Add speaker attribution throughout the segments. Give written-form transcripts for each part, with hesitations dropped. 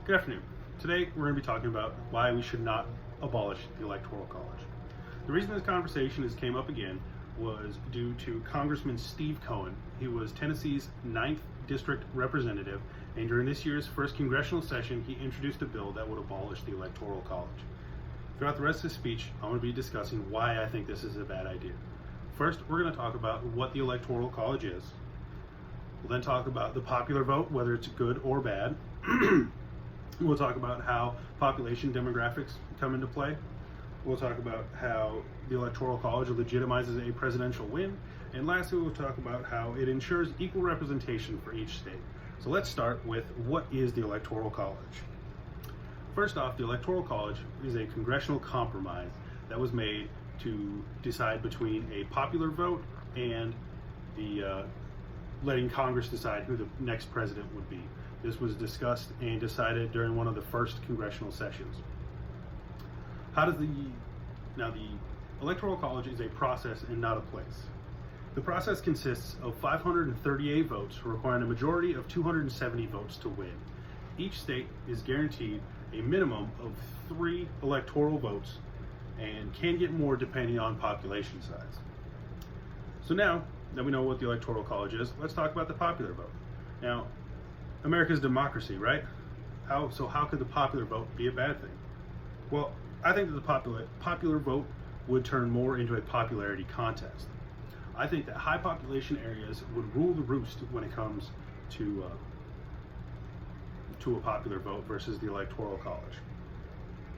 Speaker 1: Good afternoon. Today we're going to be talking about why we should not abolish the Electoral College. The reason this conversation came up again was due to Congressman Steve Cohen. He was Tennessee's 9th District Representative, and during this year's first congressional session, he introduced a bill that would abolish the Electoral College. Throughout the rest of his speech, I'm going to be discussing why I think this is a bad idea. First, we're going to talk about what the Electoral College is. We'll then talk about the popular vote, whether it's good or bad. We'll talk about how population demographics come into play. We'll talk about how the Electoral College legitimizes a presidential win. And lastly, we'll talk about how it ensures equal representation for each state. So let's start with what is the Electoral College. First off, the Electoral College is a congressional compromise that was made to decide between a popular vote and the letting Congress decide who the next president would be. This was discussed and decided during one of the first congressional sessions. The Electoral College is a process and not a place. The process consists of 538 votes requiring a majority of 270 votes to win. Each state is guaranteed a minimum of 3 electoral votes and can get more depending on population size. So now that we know what the Electoral College is, let's talk about the popular vote. Now, America's democracy, right? How could the popular vote be a bad thing? Well, I think that the popular vote would turn more into a popularity contest. I think that high population areas would rule the roost when it comes to a popular vote versus the Electoral College.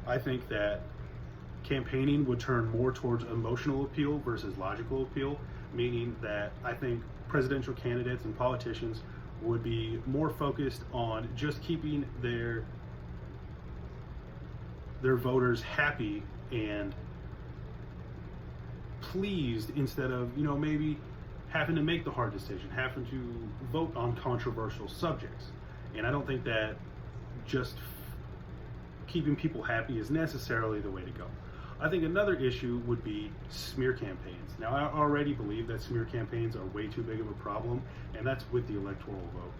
Speaker 1: I think that campaigning would turn more towards emotional appeal versus logical appeal, meaning that I think presidential candidates and politicians would be more focused on just keeping their voters happy and pleased instead of, maybe having to make the hard decision, having to vote on controversial subjects. And I don't think that just keeping people happy is necessarily the way to go. I think another issue would be smear campaigns. Now, I already believe that smear campaigns are way too big of a problem, and that's with the electoral vote.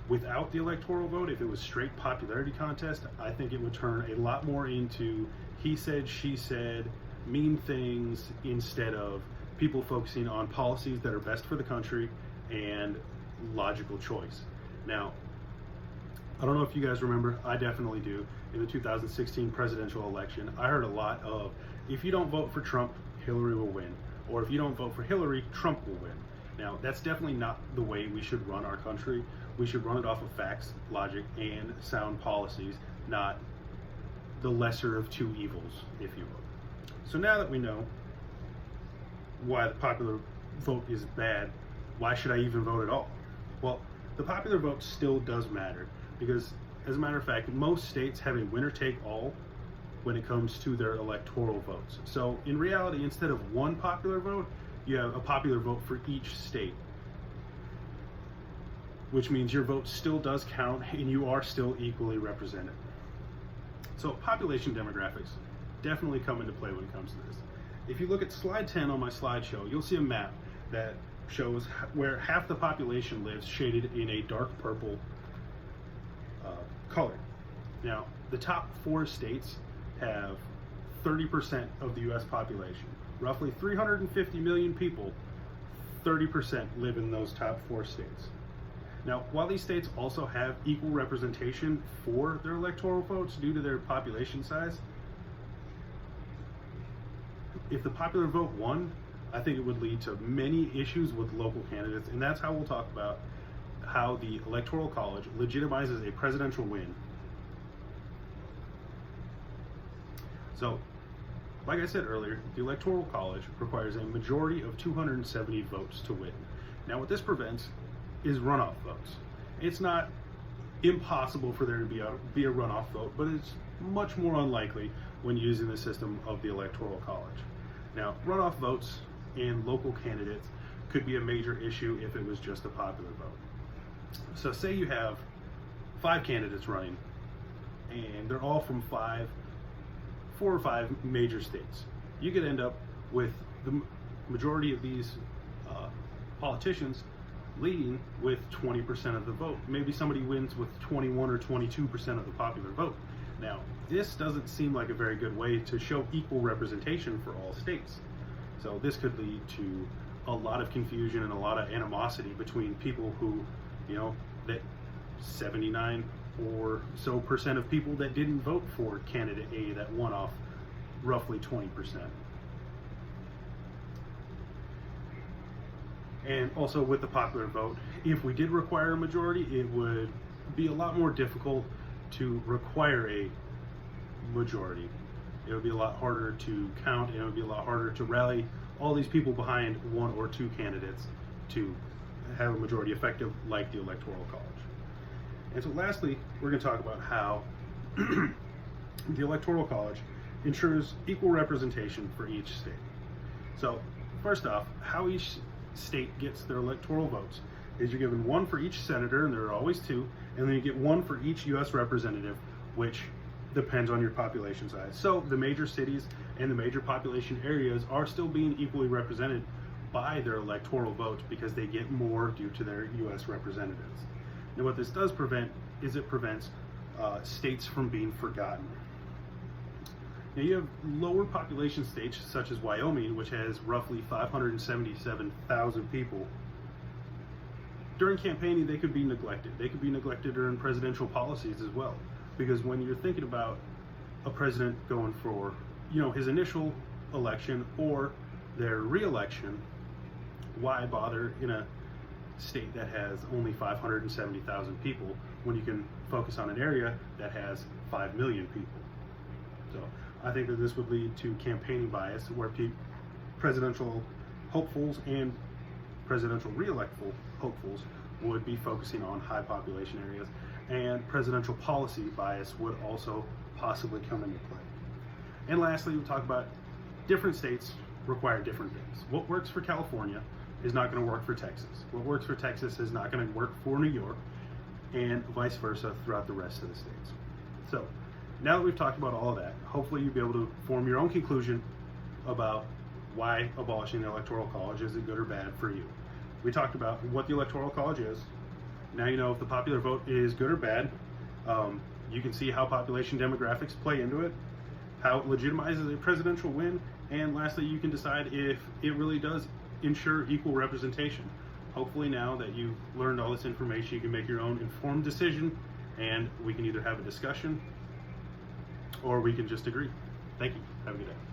Speaker 1: Without the electoral vote, if it was straight popularity contest, I think it would turn a lot more into he said, she said, mean things instead of people focusing on policies that are best for the country and logical choice. Now, I don't know if you guys remember, I definitely do. In the 2016 presidential election, I heard a lot of, if you don't vote for Trump, Hillary will win. Or if you don't vote for Hillary, Trump will win. Now, that's definitely not the way we should run our country. We should run it off of facts, logic, and sound policies, not the lesser of two evils, if you will. So now that we know why the popular vote is bad, why should I even vote at all? Well, the popular vote still does matter because, as a matter of fact, most states have a winner-take-all when it comes to their electoral votes. So in reality, instead of one popular vote, you have a popular vote for each state, which means your vote still does count and you are still equally represented. So population demographics definitely come into play when it comes to this. If you look at slide 10 on my slideshow, you'll see a map that shows where half the population lives, shaded in a dark purple color. Now, the top 4 states have 30% of the US population. Roughly 350 million people, 30% live in those top 4 states. Now, while these states also have equal representation for their electoral votes due to their population size, if the popular vote won, I think it would lead to many issues with local candidates, and that's how we'll talk about how the Electoral College legitimizes a presidential win. So, like I said earlier, the Electoral College requires a majority of 270 votes to win. Now, what this prevents is runoff votes. It's not impossible for there to be a runoff vote, but it's much more unlikely when using the system of the Electoral College. Now, runoff votes and local candidates could be a major issue if it was just a popular vote. So say you have 5 candidates running, and they're all from 4 or 5 major states. You could end up with the majority of these politicians leading with 20% of the vote. Maybe somebody wins with 21 or 22% of the popular vote. Now, this doesn't seem like a very good way to show equal representation for all states. So this could lead to a lot of confusion and a lot of animosity between people who, that 79 or so percent of people that didn't vote for candidate A that won off roughly 20%. And also with the popular vote, if we did require a majority, it would be a lot more difficult to require a majority. It would be a lot harder to count, and it would be a lot harder to rally all these people behind one or two candidates to have a majority effective like the Electoral College. And so lastly, we're going to talk about how the Electoral College ensures equal representation for each state. So first off, how each state gets their electoral votes is you're given one for each senator, and there are always two, and then you get one for each U.S. representative, which depends on your population size. So the major cities and the major population areas are still being equally represented by their electoral votes because they get more due to their U.S. representatives. Now what this does prevent is it prevents states from being forgotten. Now you have lower population states such as Wyoming, which has roughly 577,000 people. During campaigning, they could be neglected. They could be neglected during presidential policies as well. Because when you're thinking about a president going for, his initial election or their re-election, why bother in a state that has only 570,000 people when you can focus on an area that has 5 million people? So I think that this would lead to campaigning bias where presidential hopefuls and presidential re-electable hopefuls would be focusing on high population areas, and presidential policy bias would also possibly come into play. And lastly, we'll talk about different states require different things. What works for California is not going to work for Texas. What works for Texas is not going to work for New York, and vice versa throughout the rest of the states. So now that we've talked about all of that, hopefully you'll be able to form your own conclusion about why abolishing the Electoral College is good or bad for you. We talked about what the Electoral College is. Now you know if the popular vote is good or bad. You can see how population demographics play into it, how it legitimizes a presidential win, and lastly, you can decide if it really does ensure equal representation. Hopefully now that you've learned all this information, you can make your own informed decision, and we can either have a discussion or we can just agree. Thank you. Have a good day.